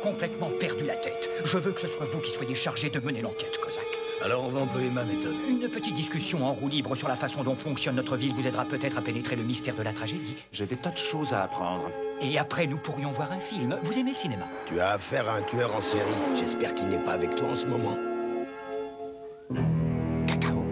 complètement perdu la tête. Je veux que ce soit vous qui soyez chargé de mener l'enquête, Kozak. Alors on va employer ma méthode. Une petite discussion en roue libre sur la façon dont fonctionne notre ville vous aidera peut-être à pénétrer le mystère de la tragédie. J'ai des tas de choses à apprendre. Et après, nous pourrions voir un film. Vous aimez le cinéma? Tu as affaire à un tueur en série. J'espère qu'il n'est pas avec toi en ce moment. Cacao.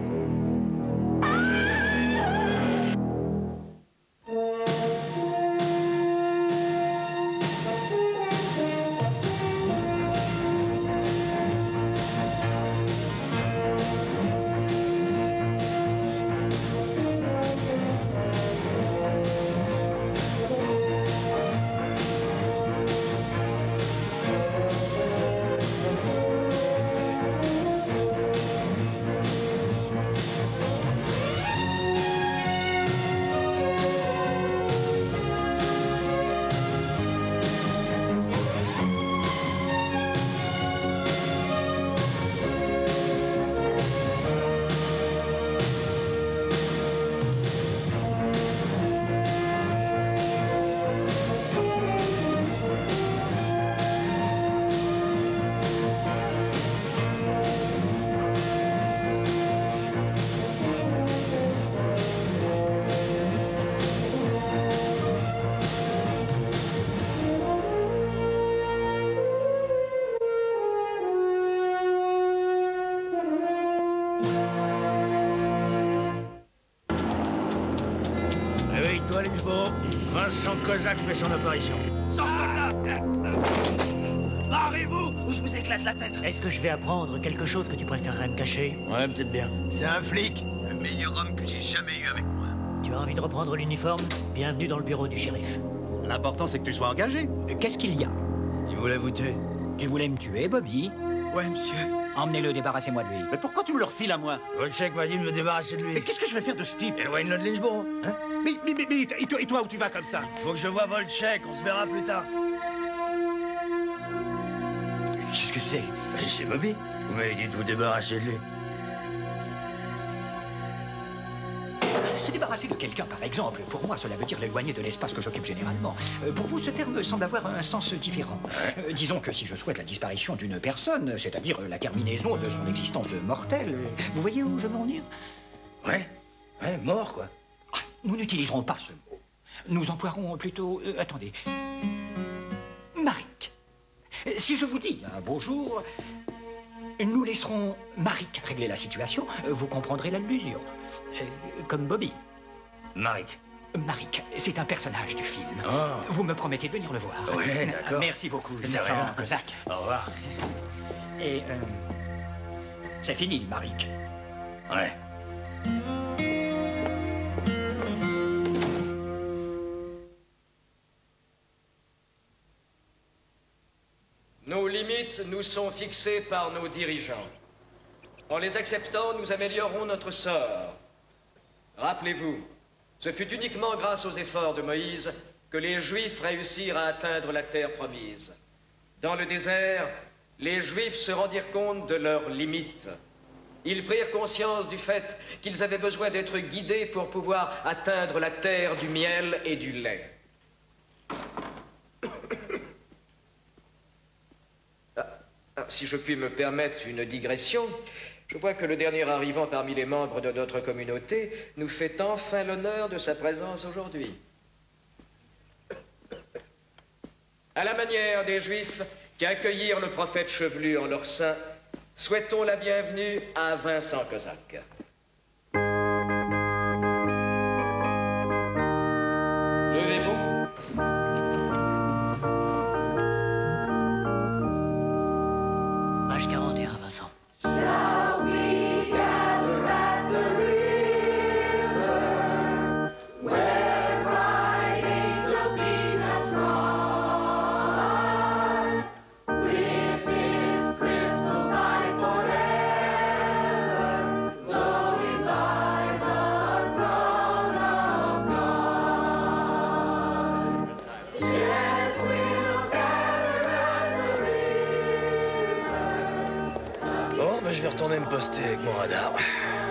Réveille-toi, Lynchborough. Vincent Kozak fait son apparition. Barrez-vous ou je vous éclate la tête. Est-ce que je vais apprendre quelque chose que tu préférerais me cacher? Ouais, peut-être bien. C'est un flic. Le meilleur homme que j'ai jamais eu avec moi. Tu as envie de reprendre l'uniforme? Bienvenue dans le bureau du shérif. L'important, c'est que tu sois engagé. Qu'est-ce qu'il y a? Je voulais vous tuer. Tu voulais me tuer, Bobby? Ouais, monsieur. Emmenez-le, débarrassez-moi de lui. Mais pourquoi tu me le refiles à moi? Wojciech m'a dit de me débarrasser de lui. Mais qu'est-ce que je vais faire de ce type? Éloigne-le de Lynchborough. Hein? Et toi, où tu vas comme ça? Faut que je voie Wojciech, on se verra plus tard. Qu'est-ce que c'est? C'est Bobby. Vous m'avez dit de vous débarrasser de lui. Se débarrasser de quelqu'un, par exemple, pour moi, cela veut dire l'éloigner de l'espace que j'occupe généralement. Pour vous, ce terme semble avoir un sens différent. Disons que si je souhaite la disparition d'une personne, c'est-à-dire la terminaison de son existence de mortel, vous voyez où je veux en venir? Ouais, mort, quoi. Nous n'utiliserons pas ce mot. Nous emploierons plutôt... attendez. Marik. Si je vous dis un beau jour, nous laisserons Marik régler la situation, vous comprendrez l'allusion. Comme Bobby. Marik. Marik, c'est un personnage du film. Oh. Vous me promettez de venir le voir. Ouais, d'accord. Merci beaucoup, C'est sergent rien. Kozak. Au revoir. Et c'est fini, Marik. Ouais. Nos limites nous sont fixées par nos dirigeants. En les acceptant, nous améliorerons notre sort. Rappelez-vous, ce fut uniquement grâce aux efforts de Moïse que les Juifs réussirent à atteindre la terre promise. Dans le désert, les Juifs se rendirent compte de leurs limites. Ils prirent conscience du fait qu'ils avaient besoin d'être guidés pour pouvoir atteindre la terre du miel et du lait. Si je puis me permettre une digression, je vois que le dernier arrivant parmi les membres de notre communauté nous fait enfin l'honneur de sa présence aujourd'hui. À la manière des Juifs qui accueillirent le prophète chevelu en leur sein, souhaitons la bienvenue à Vincent Kozak. Levez-vous. Page 41, Vincent. Shall we gather at the river where bright angels beam and shine with its crystal tide forever flowing by the throne of God? Yes, we'll gather at the river. Bon, ben je vais retourner me poster avec mon radar.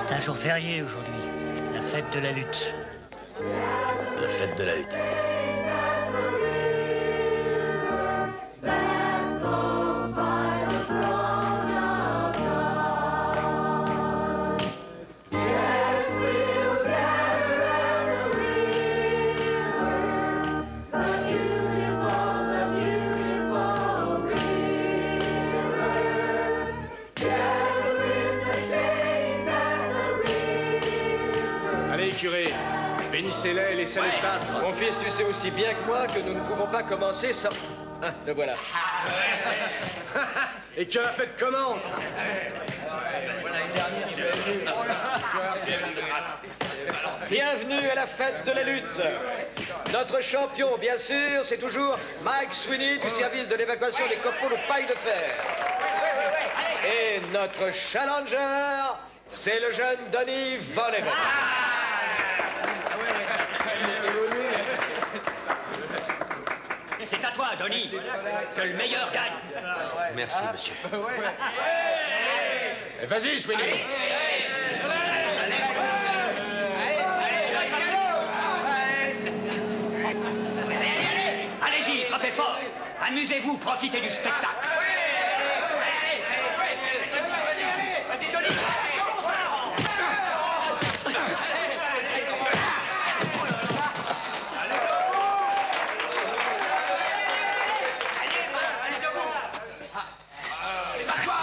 C'est un jour férié aujourd'hui. La fête de la lutte. La fête de la lutte. That Laissez-les, laissez-les se battre. Mon fils, tu sais aussi bien que moi que nous ne pouvons pas commencer sans... Ah, le voilà. Et que la fête commence. Bienvenue à la fête de la lutte. Notre champion, bien sûr, c'est toujours Mike Sweeney du service de l'évacuation des copeaux de paille de fer. Et notre challenger, c'est le jeune Donny Volleyman. C'est à toi, Donny, que le meilleur gagne. Merci, monsieur. Vas-y, Sweeney. Allez-y, frappez fort. Amusez-vous, profitez du spectacle. Vas-y, Donny.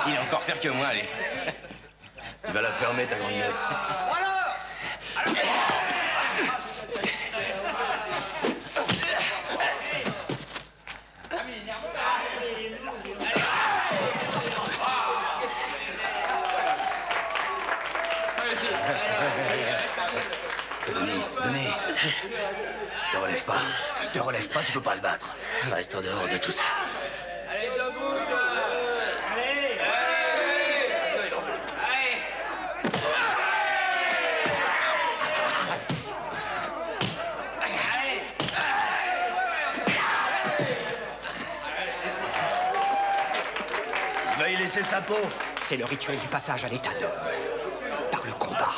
Il est encore pire que moi, allez. Tu vas la fermer, ta grande gueule. Donny. Te relève pas, tu peux pas le battre. Reste en dehors de tout ça. Il va y laisser sa peau. C'est le rituel du passage à l'état d'homme. Par le combat.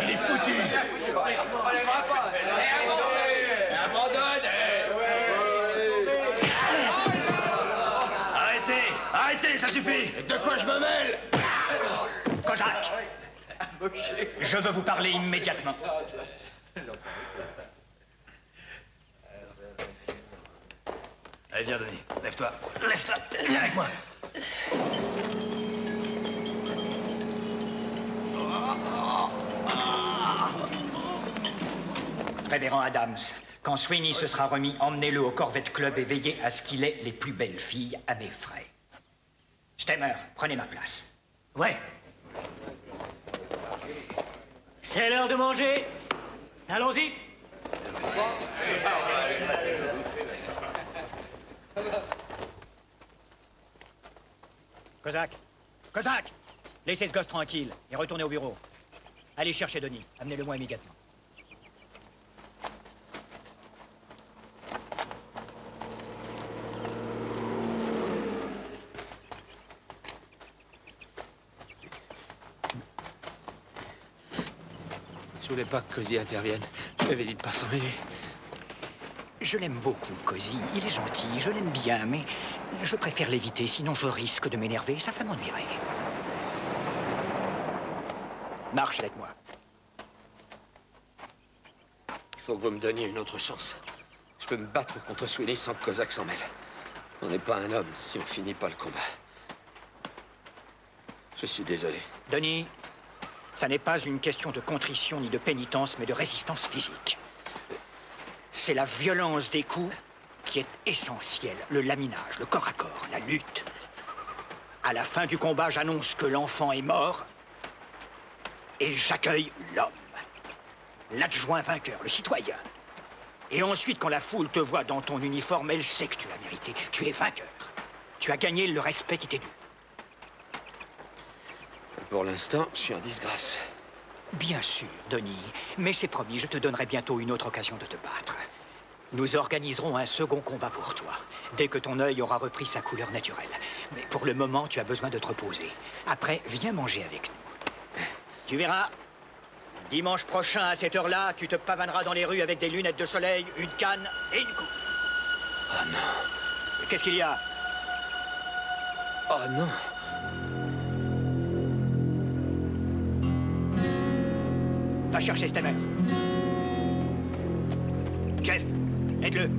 Il est foutu. Arrêtez, ça suffit. De quoi je me mêle? Kozak, je veux vous parler immédiatement. Allez, viens, Donny. Lève-toi. Lève-toi. Viens avec moi. Révérend Adams, quand Sweeney se sera remis, emmenez-le au Corvette Club et veillez à ce qu'il ait les plus belles filles à mes frais. Stemmer, prenez ma place. Ouais. C'est l'heure de manger. Allons-y. Kozak, laissez ce gosse tranquille et retournez au bureau. Allez chercher Donny, amenez-le-moi immédiatement. Je voulais pas que Cozy intervienne. Je lui avais dit de pas s'en mêler. Je l'aime beaucoup, Cozy. Il est gentil, je l'aime bien, mais je préfère l'éviter, sinon je risque de m'énerver. Ça m'ennuierait. Marche avec moi. Il faut que vous me donniez une autre chance. Je peux me battre contre Sweeney sans que Kozak s'en mêle. On n'est pas un homme si on finit pas le combat. Je suis désolé. Donny, ça n'est pas une question de contrition ni de pénitence, mais de résistance physique. C'est la violence des coups qui est essentielle. Le laminage, le corps à corps, la lutte. À la fin du combat, j'annonce que l'enfant est mort et j'accueille l'homme. L'adjoint vainqueur, le citoyen. Et ensuite, quand la foule te voit dans ton uniforme, elle sait que tu l'as mérité. Tu es vainqueur. Tu as gagné le respect qui t'est dû. Pour l'instant, je suis en disgrâce. Bien sûr, Donny. Mais c'est promis, je te donnerai bientôt une autre occasion de te battre. Nous organiserons un second combat pour toi, dès que ton œil aura repris sa couleur naturelle. Mais pour le moment, tu as besoin de te reposer. Après, viens manger avec nous. Tu verras, Dimanche prochain, à cette heure-là, tu te pavaneras dans les rues avec des lunettes de soleil, une canne et une coupe. Oh non. Qu'est-ce qu'il y a? Oh non. Va chercher Stemmer. Jeff, aide-le.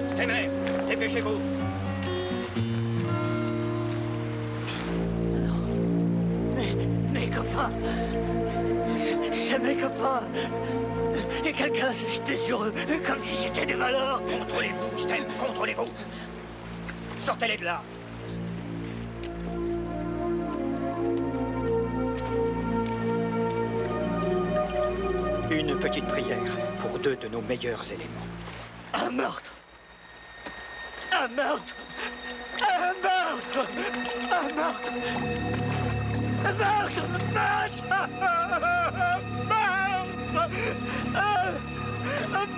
Stemmer, dépêchez-vous. Mes copains. C'est mes copains. Et quelqu'un s'est jeté sur eux, comme si c'était des malheurs. Contrôlez-vous, Stem, contrôlez-vous. Sortez-les de là. Une petite prière pour deux de nos meilleurs éléments. Un meurtre. Un meurtre. Un meurtre. Un meurtre. Un meurtre. Meurtre.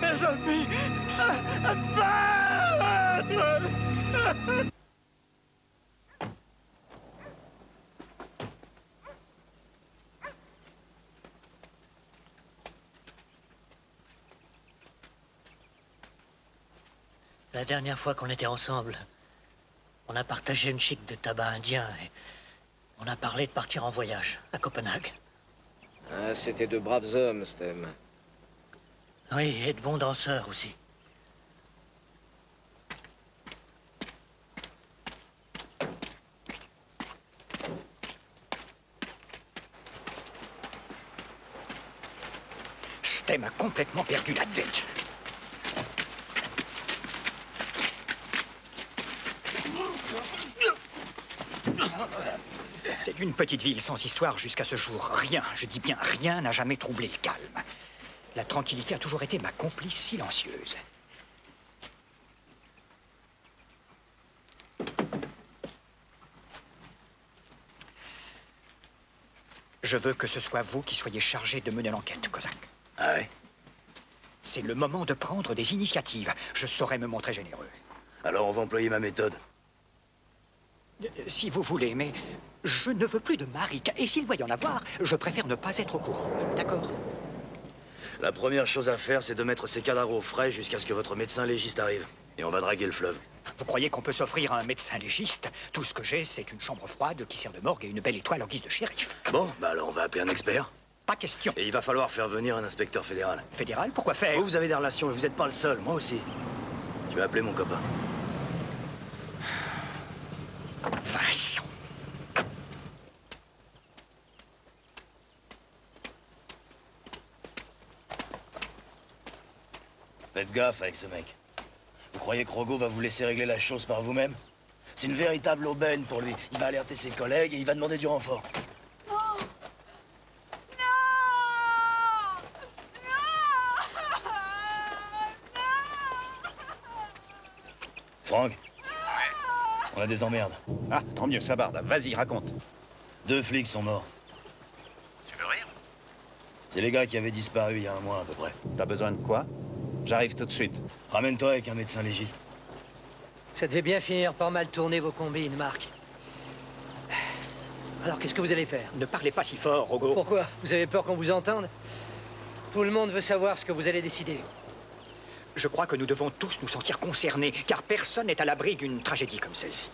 Mes amis. Un meurtre. La dernière fois qu'on était ensemble, on a partagé une chic de tabac indien et on a parlé de partir en voyage à Copenhague. Ah, c'était de braves hommes, Stem. Oui, et de bons danseurs aussi. Stem a complètement perdu la tête. C'est une petite ville sans histoire jusqu'à ce jour. Rien, je dis bien rien, n'a jamais troublé le calme. La tranquillité a toujours été ma complice silencieuse. Je veux que ce soit vous qui soyez chargé de mener l'enquête, Kozak. Ah ouais? C'est le moment de prendre des initiatives. Je saurais me montrer généreux. Alors on va employer ma méthode. Si vous voulez, mais je ne veux plus de mari. Et s'il doit y en avoir, je préfère ne pas être au courant. D'accord? La première chose à faire, c'est de mettre ces cadavres au frais jusqu'à ce que votre médecin légiste arrive. Et on va draguer le fleuve. Vous croyez qu'on peut s'offrir à un médecin légiste? Tout ce que j'ai, c'est une chambre froide qui sert de morgue et une belle étoile en guise de shérif. Bon, bah alors on va appeler un expert. Pas question. Et il va falloir faire venir un inspecteur fédéral. Fédéral, pourquoi faire? Vous avez des relations, mais vous n'êtes pas le seul, moi aussi. Je vais appeler mon copain. Vincent. Faites gaffe avec ce mec. Vous croyez que Rogo va vous laisser régler la chose par vous-même? C'est une véritable aubaine pour lui. Il va alerter ses collègues et il va demander du renfort. Franck? On a des emmerdes. Ah, tant mieux, ça barde. Vas-y, raconte. 2 flics sont morts. Tu veux rire? C'est les gars qui avaient disparu il y a 1 mois à peu près. T'as besoin de quoi? J'arrive tout de suite. Ramène-toi avec un médecin légiste. Ça devait bien finir par mal tourner vos combines, Marc. Alors, qu'est-ce que vous allez faire? Ne parlez pas si fort, Rogo. Pourquoi? Vous avez peur qu'on vous entende? Tout le monde veut savoir ce que vous allez décider. Je crois que nous devons tous nous sentir concernés, car personne n'est à l'abri d'une tragédie comme celle-ci.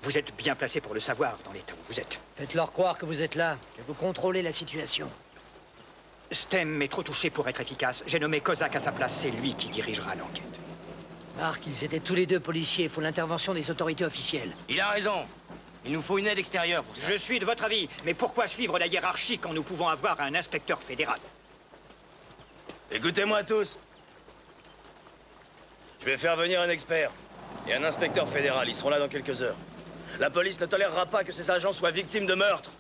Vous êtes bien placé pour le savoir dans l'état où vous êtes. Faites-leur croire que vous êtes là, que vous contrôlez la situation. Stem est trop touché pour être efficace. J'ai nommé Kozak à sa place, c'est lui qui dirigera l'enquête. Marc, ils étaient tous les deux policiers, il faut l'intervention des autorités officielles. Il a raison. Il nous faut une aide extérieure pour ça. Je suis de votre avis, mais pourquoi suivre la hiérarchie quand nous pouvons avoir un inspecteur fédéral? Écoutez-moi tous. Je vais faire venir un expert. et un inspecteur fédéral. Ils seront là dans quelques heures. La police ne tolérera pas que ses agents soient victimes de meurtre.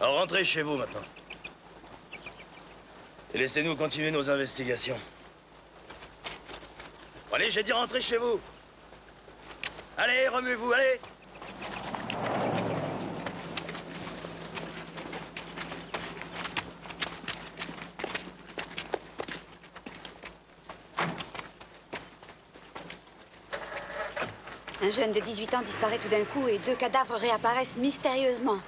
Alors rentrez chez vous maintenant. Et laissez-nous continuer nos investigations. Bon, allez, j'ai dit rentrez chez vous. Allez, remuez-vous, allez. Un jeune de 18 ans disparaît tout d'un coup et 2 cadavres réapparaissent mystérieusement.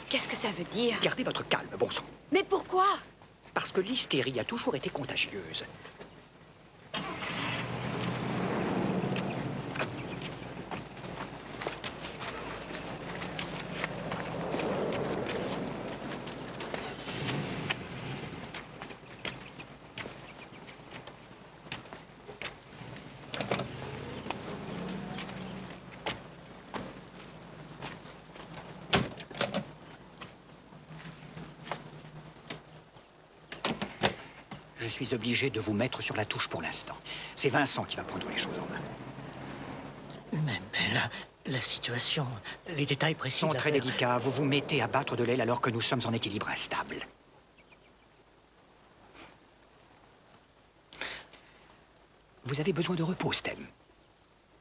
Qu'est-ce que ça veut dire? Gardez votre calme, bon sang. Mais pourquoi? Parce que l'hystérie a toujours été contagieuse. Je suis obligé de vous mettre sur la touche pour l'instant. C'est Vincent qui va prendre les choses en main. Mais la situation, les détails précis Sont de très l'affaire. délicats. Vous vous mettez à battre de l'aile alors que nous sommes en équilibre instable. Vous avez besoin de repos, Stem.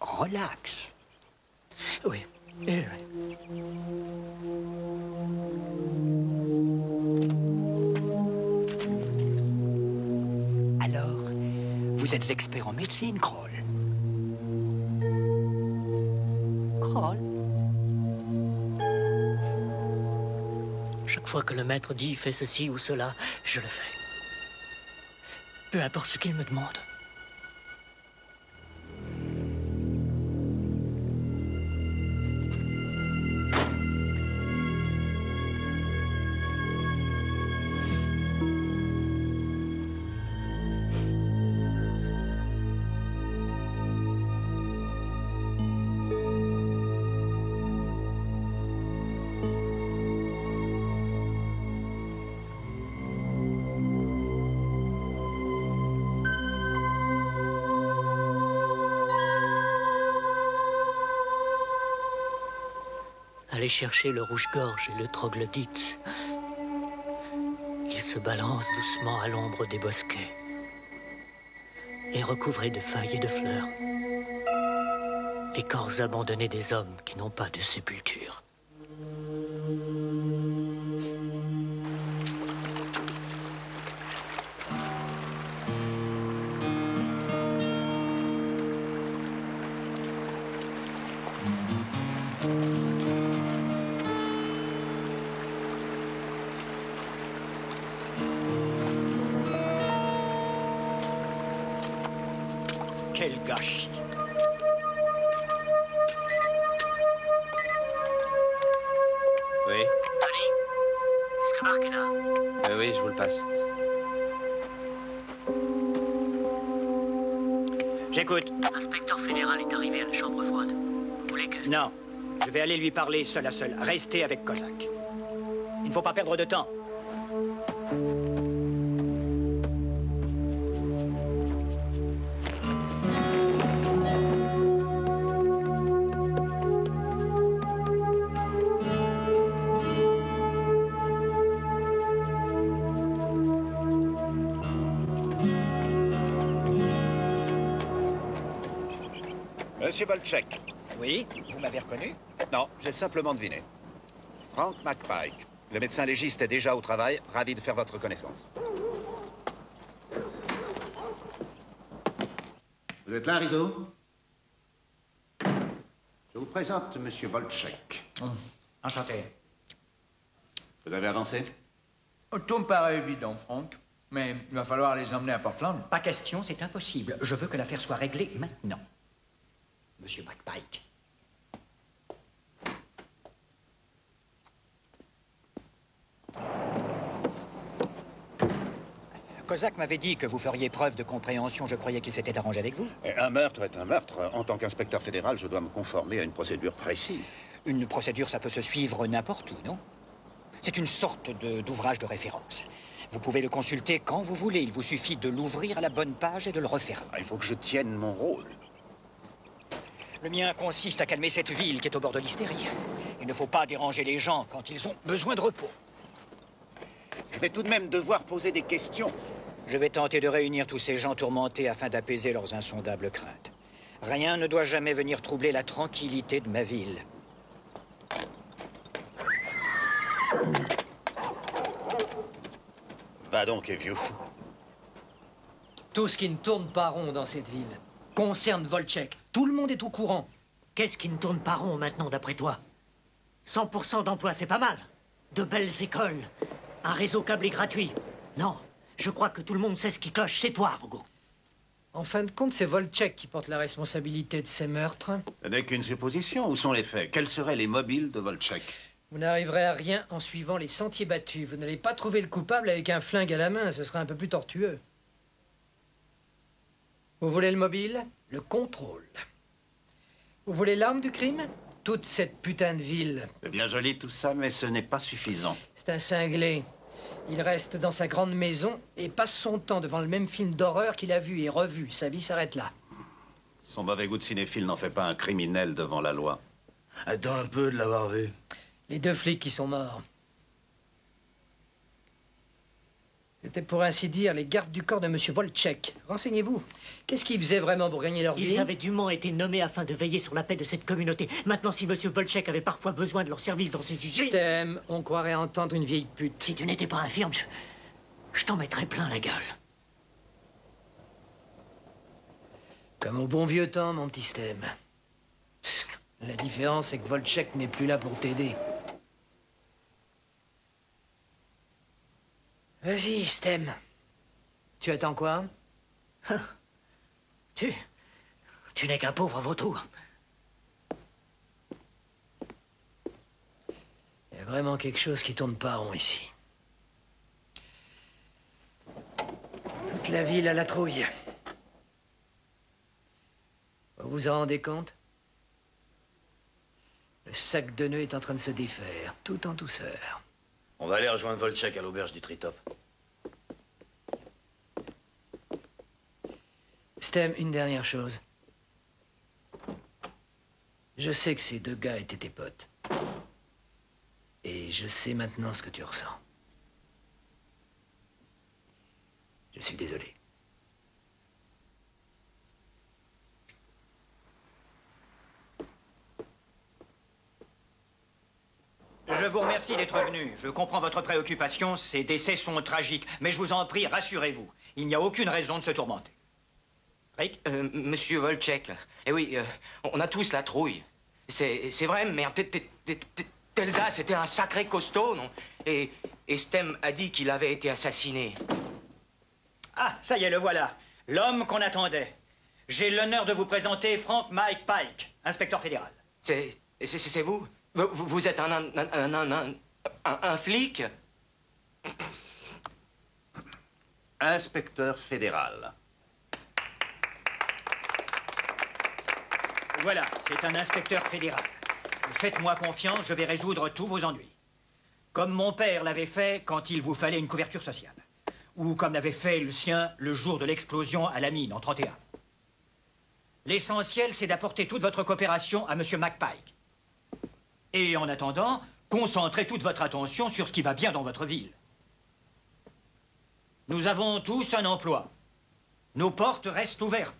Relax. Oui. Oui. Alors, vous êtes expert en médecine, Kroll. Kroll? Chaque fois que le maître dit fais ceci ou cela, je le fais. Peu importe ce qu'il me demande. Allez chercher le rouge-gorge et le troglodyte. Ils se balancent doucement à l'ombre des bosquets et recouvrés de feuilles et de fleurs. Les corps abandonnés des hommes qui n'ont pas de sépulture. Quel gâchis. Oui, Tony, est-ce que Marc est là? oui, je vous le passe. J'écoute. L'inspecteur fédéral est arrivé à la chambre froide. Vous voulez que... Non, je vais aller lui parler seul à seul. Restez avec Kozak. Il ne faut pas perdre de temps. Monsieur Volchek. Oui, vous m'avez reconnu? Non, j'ai simplement deviné. Frank McPike. Le médecin légiste est déjà au travail. Ravi de faire votre connaissance. Vous êtes là, Rizzo? Je vous présente Monsieur Volchek. Enchanté. Vous avez avancé? Tout me paraît évident, Frank. Mais il va falloir les emmener à Portland. Pas question, c'est impossible. Je veux que l'affaire soit réglée maintenant. Monsieur McPike. Kozak m'avait dit que vous feriez preuve de compréhension. Je croyais qu'il s'était arrangé avec vous. Un meurtre est un meurtre. En tant qu'inspecteur fédéral, je dois me conformer à une procédure précise. Une procédure, ça peut se suivre n'importe où, non? C'est une sorte d'ouvrage de référence. Vous pouvez le consulter quand vous voulez. Il vous suffit de l'ouvrir à la bonne page et de le refermer. Il faut que je tienne mon rôle. Le mien consiste à calmer cette ville qui est au bord de l'hystérie. Il ne faut pas déranger les gens quand ils ont besoin de repos. Je vais tout de même devoir poser des questions. Je vais tenter de réunir tous ces gens tourmentés afin d'apaiser leurs insondables craintes. Rien ne doit jamais venir troubler la tranquillité de ma ville. Va donc, vieux fou. Tout ce qui ne tourne pas rond dans cette ville concerne Volchek. Tout le monde est au courant. Qu'est-ce qui ne tourne pas rond maintenant, d'après toi? 100% d'emploi, c'est pas mal. De belles écoles, un réseau câblé gratuit. Non, je crois que tout le monde sait ce qui cloche. C'est toi, Rogo. En fin de compte, c'est Volchek qui porte la responsabilité de ces meurtres. Ce n'est qu'une supposition. Où sont les faits? Quels seraient les mobiles de Volchek? Vous n'arriverez à rien en suivant les sentiers battus. Vous n'allez pas trouver le coupable avec un flingue à la main. Ce serait un peu plus tortueux. Vous voulez le mobile? Le contrôle. Vous voulez l'arme du crime? Toute cette putain de ville. C'est bien joli tout ça, mais ce n'est pas suffisant. C'est un cinglé. Il reste dans sa grande maison et passe son temps devant le même film d'horreur qu'il a vu et revu. Sa vie s'arrête là. Son mauvais goût de cinéphile n'en fait pas un criminel devant la loi. Attends un peu de l'avoir vu. Les 2 flics qui sont morts. C'était pour ainsi dire les gardes du corps de M. Volchek. Renseignez-vous. Qu'est-ce qu'ils faisaient vraiment pour gagner leur vie? Ils avaient dûment été nommés afin de veiller sur la paix de cette communauté. Maintenant, si M. Volchek avait parfois besoin de leurs services dans ces usines... Stem, on croirait entendre une vieille pute. Si tu n'étais pas infirme, je t'en mettrais plein la gueule. Comme au bon vieux temps, mon petit Stem. La différence, c'est que Volchek n'est plus là pour t'aider. Vas-y, Stem. Tu attends quoi? Tu n'es qu'un pauvre vautour. Il y a vraiment quelque chose qui tourne pas rond ici. Toute la ville à la trouille. Vous vous en rendez compte? Le sac de nœuds est en train de se défaire, tout en douceur. On va aller rejoindre Volchek à l'auberge du Tritop. Stem, une dernière chose. Je sais que ces 2 gars étaient tes potes. Et je sais maintenant ce que tu ressens. Je suis désolé. Je vous remercie d'être venu. Je comprends votre préoccupation. Ces décès sont tragiques. Mais je vous en prie, rassurez-vous. Il n'y a aucune raison de se tourmenter. Rick? Monsieur Volchek, eh oui, on a tous la trouille. C'est vrai, merde, Telsa, c'était un sacré costaud, non? Et Stem a dit qu'il avait été assassiné. Ah, ça y est, le voilà. L'homme qu'on attendait. J'ai l'honneur de vous présenter Frank Mike Pike, inspecteur fédéral. C'est vous? Vous êtes un flic? Inspecteur fédéral. Voilà, c'est un inspecteur fédéral. Faites-moi confiance, je vais résoudre tous vos ennuis. Comme mon père l'avait fait quand il vous fallait une couverture sociale. Ou comme l'avait fait le sien le jour de l'explosion à la mine en 31. L'essentiel, c'est d'apporter toute votre coopération à M. McPike. Et en attendant, concentrez toute votre attention sur ce qui va bien dans votre ville. Nous avons tous un emploi. Nos portes restent ouvertes.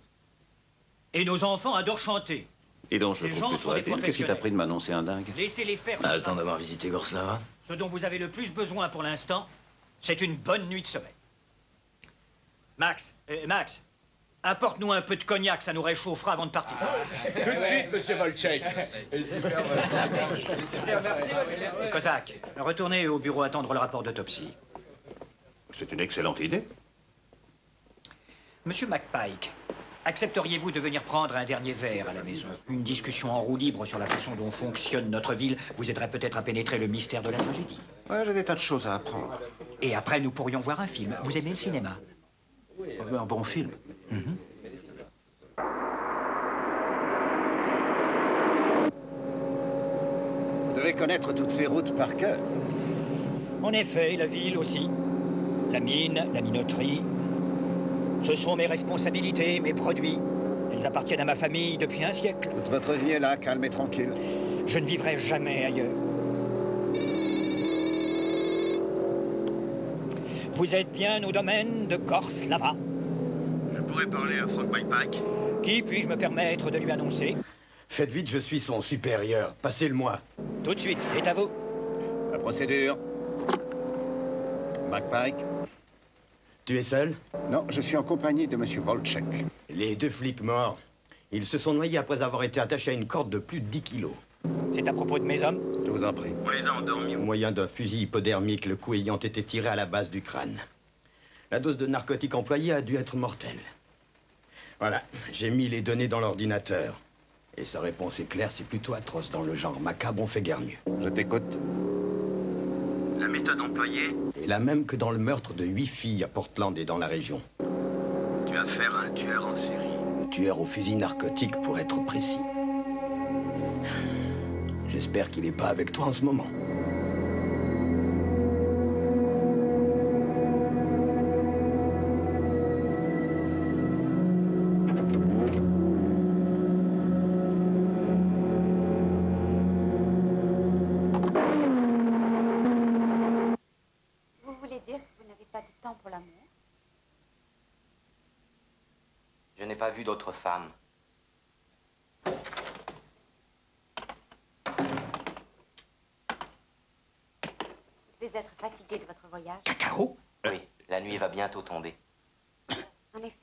Et nos enfants adorent chanter. Et donc, je Les trouve gens plutôt sont des habile. Qu'est-ce qui t'a pris de m'annoncer un dingue? Laissez-les faire. On a le temps d'avoir visité Gorslava. Ce dont vous avez le plus besoin pour l'instant, c'est une bonne nuit de sommeil. Max, apporte-nous un peu de cognac, ça nous réchauffera avant de partir. Tout de suite, monsieur Volchek. C'est super, merci. Kozak, retournez au bureau attendre le rapport d'autopsie. C'est une excellente idée. Monsieur McPike, accepteriez-vous de venir prendre un dernier verre à la maison? Une discussion en roue libre sur la façon dont fonctionne notre ville vous aiderait peut-être à pénétrer le mystère de la tragédie. Ouais, j'ai des tas de choses à apprendre. Et après, nous pourrions voir un film. Vous aimez le cinéma? Un bon film. Vous devez connaître toutes ces routes par cœur. En effet, la ville aussi. La mine, la minoterie, ce sont mes responsabilités, mes produits. Elles appartiennent à ma famille depuis un siècle. Toute votre vie est là, calme et tranquille. Je ne vivrai jamais ailleurs. Vous êtes bien au domaine de Gorslava. Je pourrais parler à Frank McPike. Qui puis-je me permettre de lui annoncer? Faites vite, je suis son supérieur. Passez-le-moi. Tout de suite, c'est à vous. La procédure. McPike. Tu es seul? Non, je suis en compagnie de Monsieur Volchek. Les 2 flics morts. Ils se sont noyés après avoir été attachés à une corde de plus de 10 kilos. C'est à propos de mes hommes? Je vous en prie. On les a endormis au moyen d'un fusil hypodermique, le coup ayant été tiré à la base du crâne. La dose de narcotique employée a dû être mortelle. Voilà, j'ai mis les données dans l'ordinateur. Et sa réponse est claire, c'est plutôt atroce. Dans le genre macabre, on fait guère mieux. Je t'écoute. La méthode employée est la même que dans le meurtre de 8 filles à Portland et dans la région. Tu as affaire à un tueur en série. Un tueur au fusil narcotique, pour être précis. J'espère qu'il n'est pas avec toi en ce moment. Vous voulez dire que vous n'avez pas de temps pour l'amour? Je n'ai pas vu d'autres femmes. Vous devez être fatigué de votre voyage. Cacao? Oui, la nuit va bientôt tomber. En effet.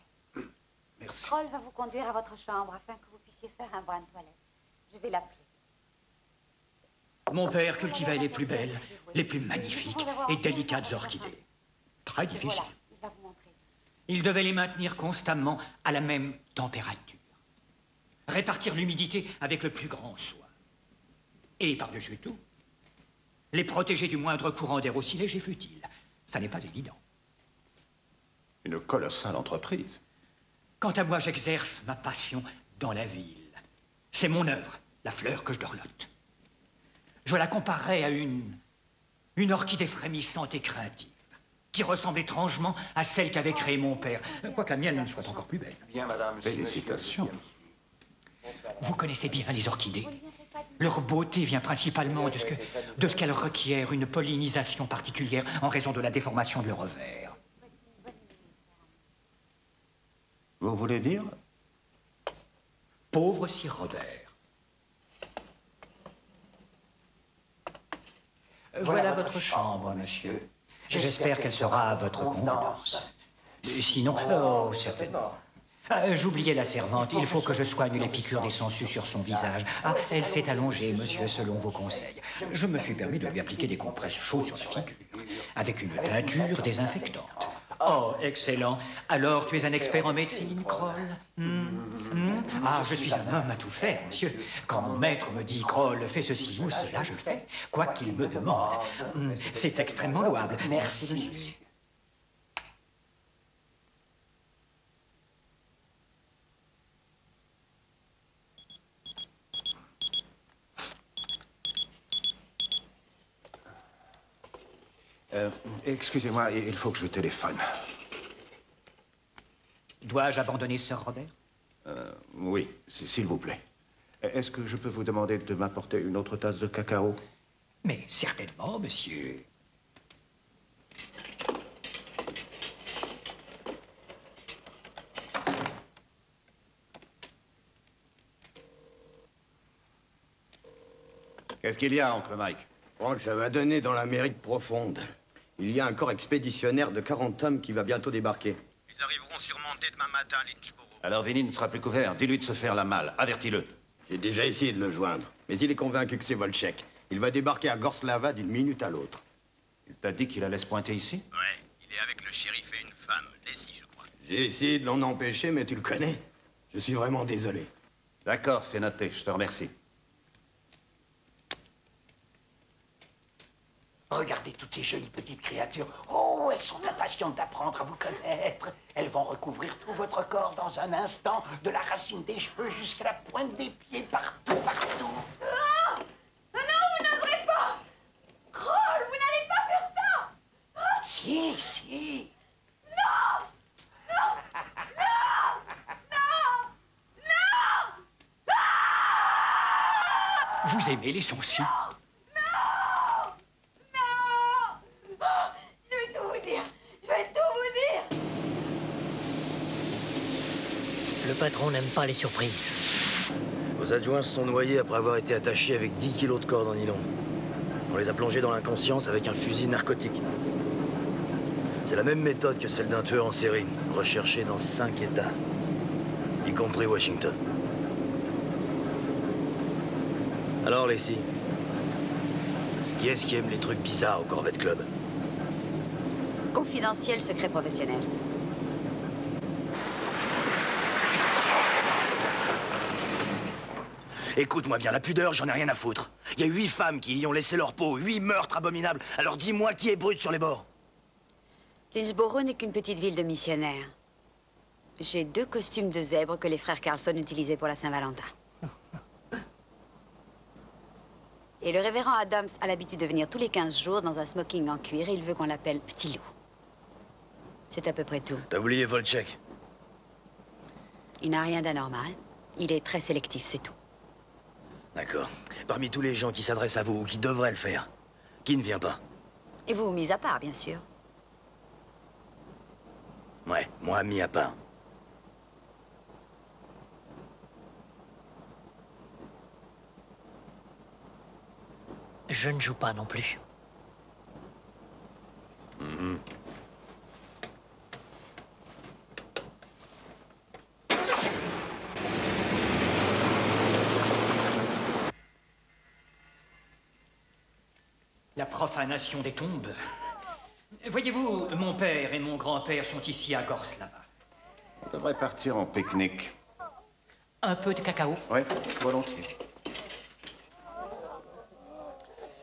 Merci. Kroll va vous conduire à votre chambre afin que vous puissiez faire un bain de toilette. Je vais l'appeler. Mon père cultivait les plus belles, les plus magnifiques et délicates orchidées. Très difficile. Voilà, il va vous montrer. Il devait les maintenir constamment à la même température. Répartir l'humidité avec le plus grand soin. Et par-dessus tout, les protéger du moindre courant d'air aussi léger fût-il. Ça n'est pas évident. Une colossale entreprise. Quant à moi, j'exerce ma passion dans la ville. C'est mon œuvre, la fleur que je dorlote. Je la comparerais à une orchidée frémissante et craintive, qui ressemble étrangement à celle qu'avait créée mon père, quoique la mienne soit encore plus belle. Bien, madame. Félicitations. Vous connaissez bien les orchidées. Leur beauté vient principalement de ce qu'elles requièrent une pollinisation particulière en raison de la déformation de leur revers. Vous voulez dire? Pauvre Sir Robert. Voilà votre chambre, monsieur. J'espère qu'elle sera à votre convenance. Sinon, oh, certainement. J'oubliais la servante. Il faut que je soigne les piqûres des sangsues sur son visage. Ah, elle s'est allongée, monsieur, selon vos conseils. Je me suis permis de lui appliquer des compresses chaudes sur la figure, avec une teinture désinfectante. Oh, excellent. Alors, tu es un expert en médecine, Kroll? Ah, je suis un homme à tout faire, monsieur. Quand mon maître me dit, Kroll, fais ceci ou cela, je le fais. Quoi qu'il me demande. C'est extrêmement louable. Merci, monsieur. Excusez-moi, il faut que je téléphone. Dois-je abandonner Sir Robert? Oui, s'il vous plaît. Est-ce que je peux vous demander de m'apporter une autre tasse de cacao? Mais certainement, monsieur. Qu'est-ce qu'il y a, oncle Mike? Je crois que ça va donner dans l'Amérique profonde. Il y a un corps expéditionnaire de 40 hommes qui va bientôt débarquer. Ils arriveront sûrement dès demain matin à Lynchborough. Alors Vinny ne sera plus couvert. Dis-lui de se faire la malle. Avertis-le. J'ai déjà essayé de le joindre, mais il est convaincu que c'est Volchek. Il va débarquer à Gorslava d'une minute à l'autre. Il t'a dit qu'il allait se pointer ici? Ouais, il est avec le shérif et une femme, Leslie, je crois. J'ai essayé de l'en empêcher, mais tu le connais. Je suis vraiment désolé. D'accord, c'est noté. Je te remercie. Regardez toutes ces jolies petites créatures. Oh, elles sont impatientes d'apprendre à vous connaître. Elles vont recouvrir tout votre corps dans un instant, de la racine des cheveux jusqu'à la pointe des pieds, partout, partout. Ah! Non, vous n'oserez pas! Kroll, vous n'allez pas faire ça! Si, si. Vous aimez les sourcils? Non! Non! Oh, je vais tout vous dire. Je vais tout vous dire. Le patron n'aime pas les surprises. Vos adjoints se sont noyés après avoir été attachés avec 10 kilos de corde en nylon. On les a plongés dans l'inconscience avec un fusil narcotique. C'est la même méthode que celle d'un tueur en série, recherché dans 5 États, y compris Washington. Alors, Lacey, qui est-ce qui aime les trucs bizarres au Corvette Club? Confidentiel, secret professionnel. Écoute-moi bien, la pudeur, j'en ai rien à foutre. Il y a 8 femmes qui y ont laissé leur peau, 8 meurtres abominables. Alors dis-moi qui est brute sur les bords. Lynchborough n'est qu'une petite ville de missionnaires. J'ai 2 costumes de zèbre que les frères Carlson utilisaient pour la Saint-Valentin. Et le révérend Adams a l'habitude de venir tous les 15 jours dans un smoking en cuir et il veut qu'on l'appelle Petit Loup. C'est à peu près tout. T'as oublié Volchek? Il n'a rien d'anormal. Il est très sélectif, c'est tout. D'accord. Parmi tous les gens qui s'adressent à vous, ou qui devraient le faire, qui ne vient pas? Et vous, mis à part, bien sûr. Ouais, moi, mis à part. Je ne joue pas non plus. La profanation des tombes. Voyez-vous, mon père et mon grand-père sont ici à Gorslava. On devrait partir en pique-nique. Un peu de cacao? Oui, volontiers.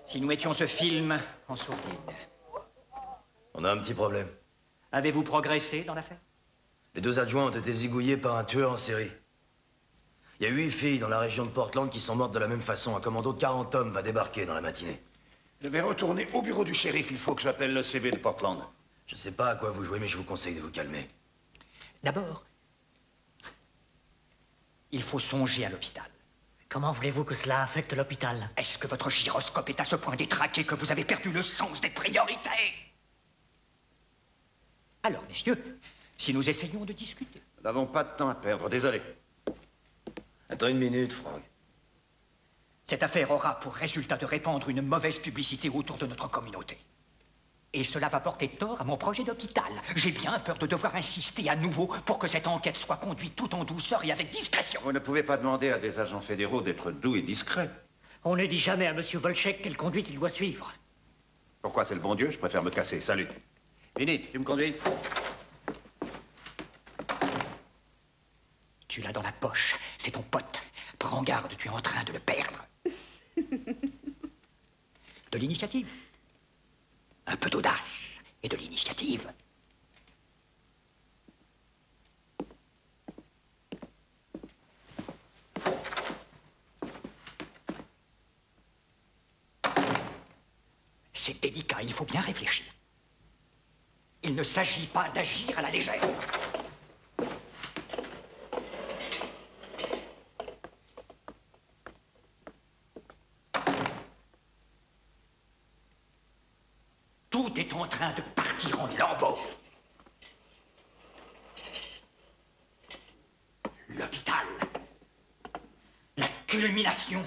Si nous mettions ce film en sourdine. On a un petit problème. Avez-vous progressé dans l'affaire? Les 2 adjoints ont été zigouillés par un tueur en série. Il y a 8 filles dans la région de Portland qui sont mortes de la même façon. Un commando de 40 hommes va débarquer dans la matinée. Je vais retourner au bureau du shérif. Il faut que j'appelle le CB de Portland. Je sais pas à quoi vous jouez, mais je vous conseille de vous calmer. D'abord, il faut songer à l'hôpital. Comment voulez-vous que cela affecte l'hôpital? Est-ce que votre gyroscope est à ce point détraqué que vous avez perdu le sens des priorités? Alors, messieurs, si nous essayons de discuter. Nous n'avons pas de temps à perdre, désolé. Attends une minute, Frank. Cette affaire aura pour résultat de répandre une mauvaise publicité autour de notre communauté. Et cela va porter tort à mon projet d'hôpital. J'ai bien peur de devoir insister à nouveau pour que cette enquête soit conduite tout en douceur et avec discrétion. Vous ne pouvez pas demander à des agents fédéraux d'être doux et discrets. On ne dit jamais à M. Volchek quelle conduite il doit suivre. Pourquoi c'est le bon Dieu? Je préfère me casser. Salut. Vinny, tu me conduis? Tu l'as dans la poche. C'est ton pote. Prends garde, tu es en train de le perdre. De l'initiative. Un peu d'audace et de l'initiative. C'est délicat, il faut bien réfléchir. Il ne s'agit pas d'agir à la légère. Tout est en train de partir en lambeaux. L'hôpital. La culmination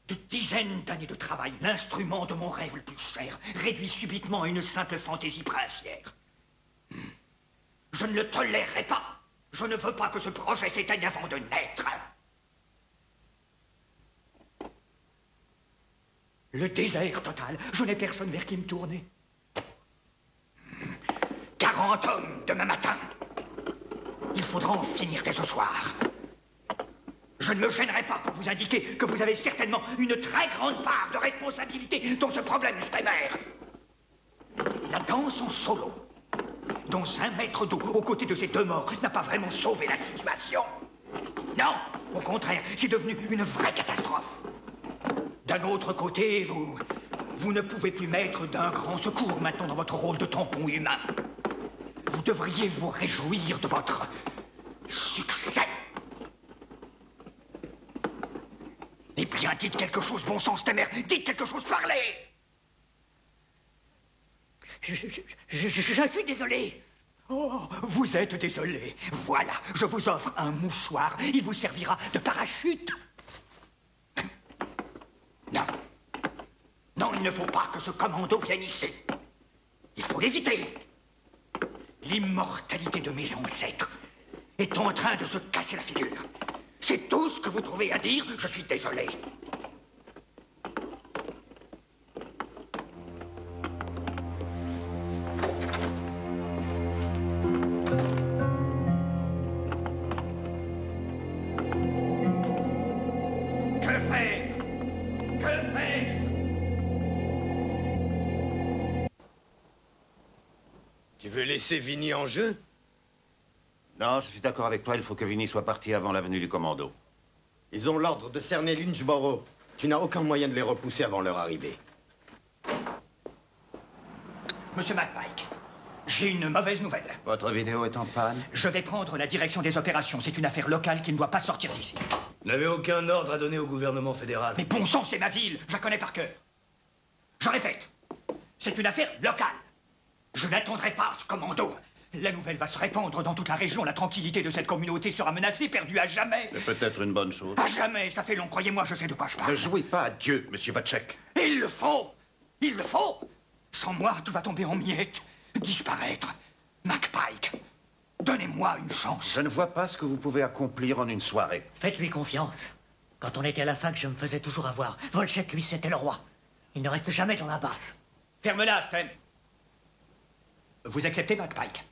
de dizaines d'années de travail. L'instrument de mon rêve le plus cher, réduit subitement à une simple fantaisie princière. Je ne le tolérerai pas. Je ne veux pas que ce projet s'éteigne avant de naître. Le désert total. Je n'ai personne vers qui me tourner. 40 hommes demain matin. Il faudra en finir dès ce soir. Je ne me gênerai pas pour vous indiquer que vous avez certainement une très grande part de responsabilité dans ce problème éphémère. La danse en solo, dont 5 mètres d'eau aux côtés de ces 2 morts, n'a pas vraiment sauvé la situation. Non, au contraire, c'est devenu une vraie catastrophe. D'un autre côté, vous ne pouvez plus m'être d'un grand secours maintenant dans votre rôle de tampon humain. Vous devriez vous réjouir de votre succès. Eh bien, dites quelque chose, bon sang, Stemmer. Dites quelque chose, parlez. Je suis désolé. Oh, vous êtes désolé. Voilà, je vous offre un mouchoir. Il vous servira de parachute. Non. Non, il ne faut pas que ce commando vienne ici. Il faut l'éviter. L'immortalité de mes ancêtres est en train de se casser la figure. C'est tout ce que vous trouvez à dire. Je suis désolé. Tu veux laisser Vinny en jeu? Non, je suis d'accord avec toi, il faut que Vinny soit parti avant la venue du commando. Ils ont l'ordre de cerner Lynchborough. Tu n'as aucun moyen de les repousser avant leur arrivée. Monsieur McPike, j'ai une mauvaise nouvelle. Votre vidéo est en panne? Je vais prendre la direction des opérations. C'est une affaire locale qui ne doit pas sortir d'ici. Vous n'avez aucun ordre à donner au gouvernement fédéral. Mais bon sang, c'est ma ville. Je la connais par cœur. Je répète, c'est une affaire locale. Je n'attendrai pas ce commando. La nouvelle va se répandre dans toute la région. La tranquillité de cette communauté sera menacée, perdue à jamais. C'est peut-être une bonne chose. À jamais, ça fait long. Croyez-moi, je sais de quoi je parle. Ne jouez pas à Dieu, monsieur Vatchek. Il le faut. Il le faut. Sans moi, tout va tomber en miettes. Disparaître. McPike, donnez-moi une chance. Je ne vois pas ce que vous pouvez accomplir en une soirée. Faites-lui confiance. Quand on était à la fac, je me faisais toujours avoir. Volchek, lui, c'était le roi. Il ne reste jamais dans la base. Ferme-la, Stem. Vous acceptez McPike?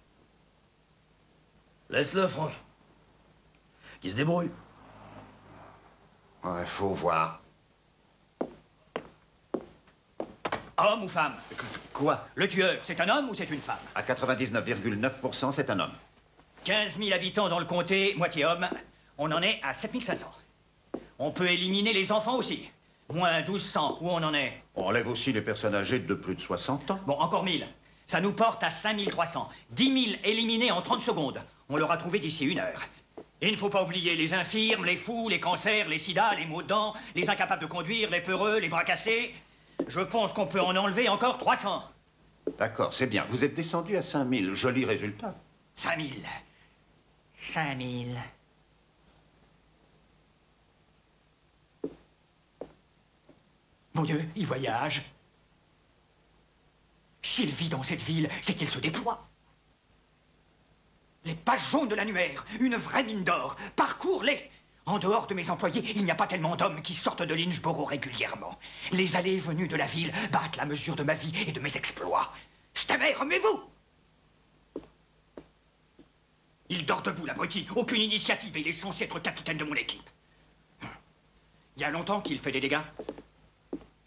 Laisse-le, Franck. Qu'il se débrouille. Ouais, faut voir. Homme ou femme? Quoi? Le tueur, c'est un homme ou c'est une femme? À 99,9%, c'est un homme. 15 000 habitants dans le comté, moitié homme. On en est à 7 500. On peut éliminer les enfants aussi. Moins 1200, où on en est? On enlève aussi les personnes âgées de plus de 60 ans. Bon, encore 1000. Ça nous porte à 5300. 10 000 éliminés en 30 secondes. On l'aura trouvé d'ici 1 heure. Et il ne faut pas oublier les infirmes, les fous, les cancers, les sida, les maux de dents, les incapables de conduire, les peureux, les bras cassés. Je pense qu'on peut en enlever encore 300. D'accord, c'est bien. Vous êtes descendu à 5000. Joli résultat. 5000. 5000. Mon Dieu, il voyage. S'il vit dans cette ville, c'est qu'il se déploie. Les pages jaunes de l'annuaire, une vraie mine d'or. Parcours-les. En dehors de mes employés, il n'y a pas tellement d'hommes qui sortent de Lynchborough régulièrement. Les allées et venues de la ville battent la mesure de ma vie et de mes exploits. Stemmer, remets-vous! Il dort debout, l'abruti. Aucune initiative et il est censé être capitaine de mon équipe. Il y a longtemps qu'il fait des dégâts?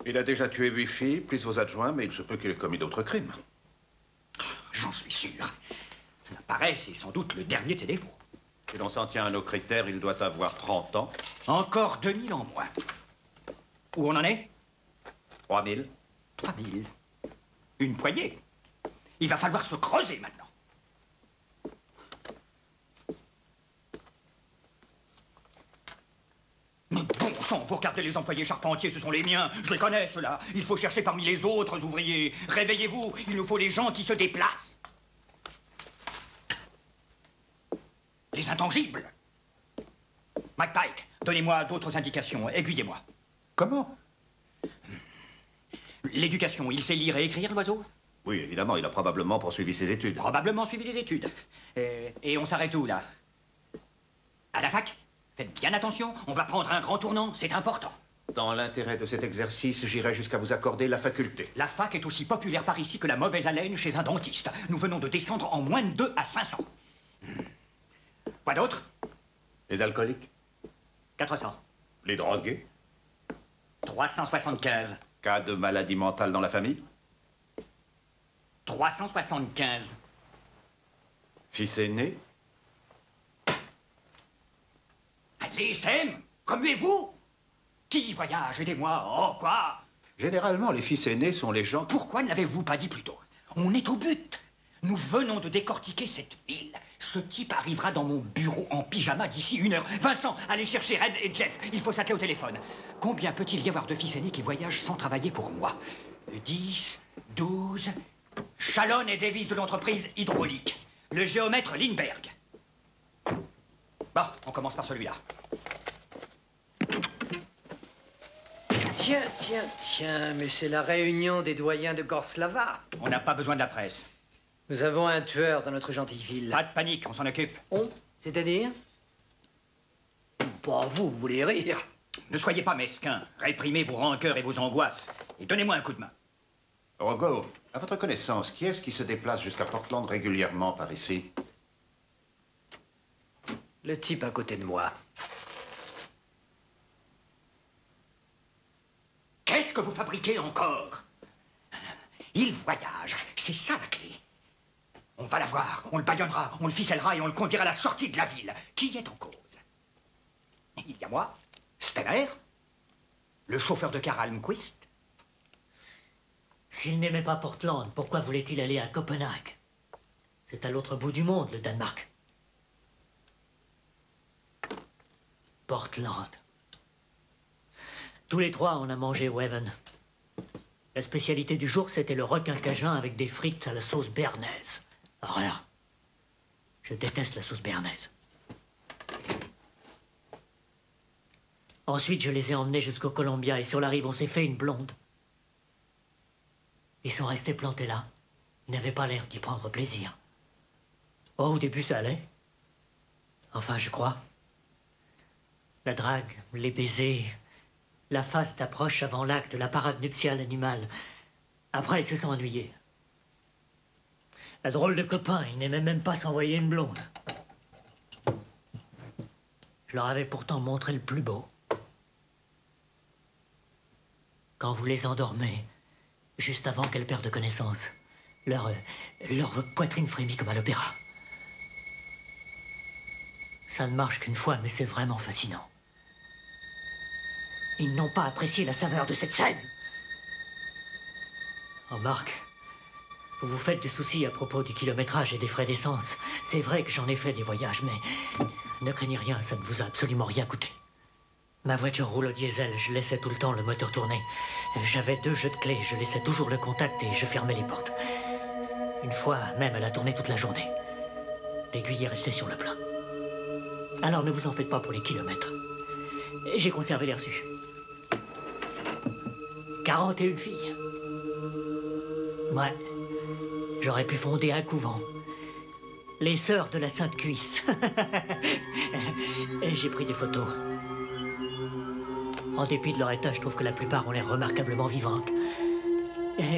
Il a déjà tué 8 filles, plus vos adjoints, mais il se peut qu'il ait commis d'autres crimes. J'en suis sûr. La paresse est sans doute le dernier de ses défauts. Si l'on s'en tient à nos critères, il doit avoir 30 ans. Encore 2000 en moins. Où on en est? 3000. 3000. Une poignée. Il va falloir se creuser maintenant. Mais bon sang, vous regardez les employés charpentiers, ce sont les miens. Je les connais, ceux-là. Il faut chercher parmi les autres ouvriers. Réveillez-vous, il nous faut des gens qui se déplacent. Les intangibles. McPike, donnez-moi d'autres indications. Aiguillez-moi. Comment? L'éducation, il sait lire et écrire, l'oiseau? Oui, évidemment, il a probablement poursuivi ses études. Probablement suivi des études. Et on s'arrête où, là? À la fac? Faites bien attention, on va prendre un grand tournant, c'est important. Dans l'intérêt de cet exercice, j'irai jusqu'à vous accorder la faculté. La fac est aussi populaire par ici que la mauvaise haleine chez un dentiste. Nous venons de descendre en moins de 2 à 500. Quoi d'autre? Les alcooliques? 400. Les drogués? 375. Cas de maladie mentale dans la famille? 375. Fils aîné? Allez, Sam, remuez-vous. Qui voyage? Aidez-moi. Oh, quoi? Généralement, les fils aînés sont les gens... Pourquoi ne l'avez-vous pas dit plus tôt? On est au but. Nous venons de décortiquer cette ville. Ce type arrivera dans mon bureau en pyjama d'ici 1 heure. Vincent, allez chercher Red et Jeff. Il faut s'atteler au téléphone. Combien peut-il y avoir de fils aînés qui voyagent sans travailler pour moi? 10, 12... Chalon et Davis de l'entreprise hydraulique. Le géomètre Lindbergh. Bon, on commence par celui-là. Tiens, mais c'est la réunion des doyens de Gorslava. On n'a pas besoin de la presse. Nous avons un tueur dans notre gentille ville. Pas de panique, on s'en occupe. C'est-à-dire? Bah, vous voulez rire. Ne soyez pas mesquins. Réprimez vos rancœurs et vos angoisses. Et donnez-moi un coup de main. Rogo, à votre connaissance, qui est-ce qui se déplace jusqu'à Portland régulièrement par ici? Le type à côté de moi. Qu'est-ce que vous fabriquez encore? Il voyage, c'est ça la clé. On va la voir, on le bâillonnera, on le ficellera et on le conduira à la sortie de la ville. Qui est en cause? Il y a moi, Steiner, le chauffeur de car Almquist. S'il n'aimait pas Portland, pourquoi voulait-il aller à Copenhague? C'est à l'autre bout du monde, le Danemark. Portland. Tous les trois, on a mangé au Haven. La spécialité du jour, c'était le requin cajun avec des frites à la sauce béarnaise. Horreur. Je déteste la sauce béarnaise. Ensuite, je les ai emmenés jusqu'au Columbia et sur la rive, on s'est fait une blonde. Ils sont restés plantés là. Ils n'avaient pas l'air d'y prendre plaisir. Oh, au début, ça allait. Enfin, je crois. La drague, les baisers, la phase d'approche avant l'acte, la parade nuptiale animale. Après, ils se sont ennuyés. La drôle de copain, il n'aimait même pas s'envoyer une blonde. Je leur avais pourtant montré le plus beau. Quand vous les endormez, juste avant qu'elles perdent connaissance, leur poitrine frémit comme à l'opéra. Ça ne marche qu'une fois, mais c'est vraiment fascinant. Ils n'ont pas apprécié la saveur de cette scène. Oh, Marc, vous vous faites des soucis à propos du kilométrage et des frais d'essence. C'est vrai que j'en ai fait des voyages, mais ne craignez rien, ça ne vous a absolument rien coûté. Ma voiture roule au diesel, je laissais tout le temps le moteur tourner. J'avais 2 jeux de clés, je laissais toujours le contact et je fermais les portes. Une fois, même, elle a tourné toute la journée. L'aiguille est restée sur le plein. Alors ne vous en faites pas pour les kilomètres. J'ai conservé les reçus. 41 filles. Ouais. J'aurais pu fonder un couvent. Les sœurs de la Sainte Cuisse. Et j'ai pris des photos. En dépit de leur état, je trouve que la plupart ont l'air remarquablement vivantes.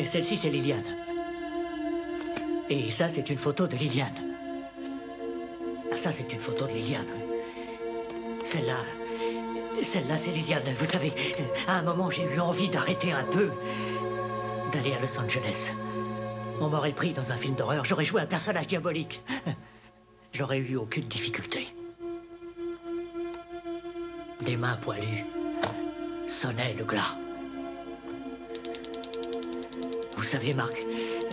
Celle-ci, c'est Liliane. Et ça, c'est une photo de Liliane. Ah, ça, c'est une photo de Liliane. Celle-là, c'est Liliane. Vous savez, à un moment, j'ai eu envie d'arrêter un peu, d'aller à Los Angeles. On m'aurait pris dans un film d'horreur, j'aurais joué un personnage diabolique. J'aurais eu aucune difficulté. Des mains poilues sonnaient le glas. Vous savez, Marc,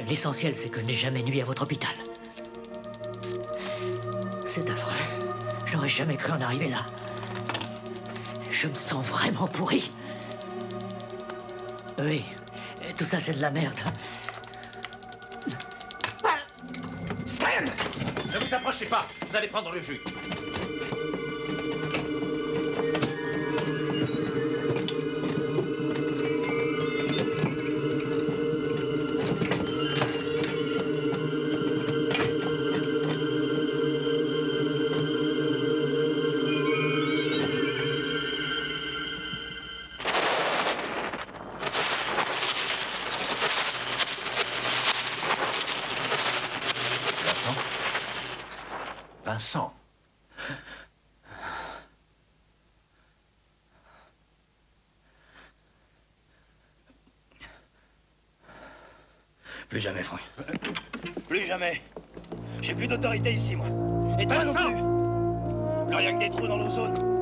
l'essentiel, c'est que je n'ai jamais nuit à votre hôpital. C'est affreux. Je n'aurais jamais cru en arriver là. Je me sens vraiment pourri. Oui, tout ça, c'est de la merde. Stan! Ne vous approchez pas, vous allez prendre le jus. Vincent. Plus jamais, Franck. Plus jamais. J'ai plus d'autorité ici, moi. Et toi non plus. Plus rien que des trous dans l'ozone.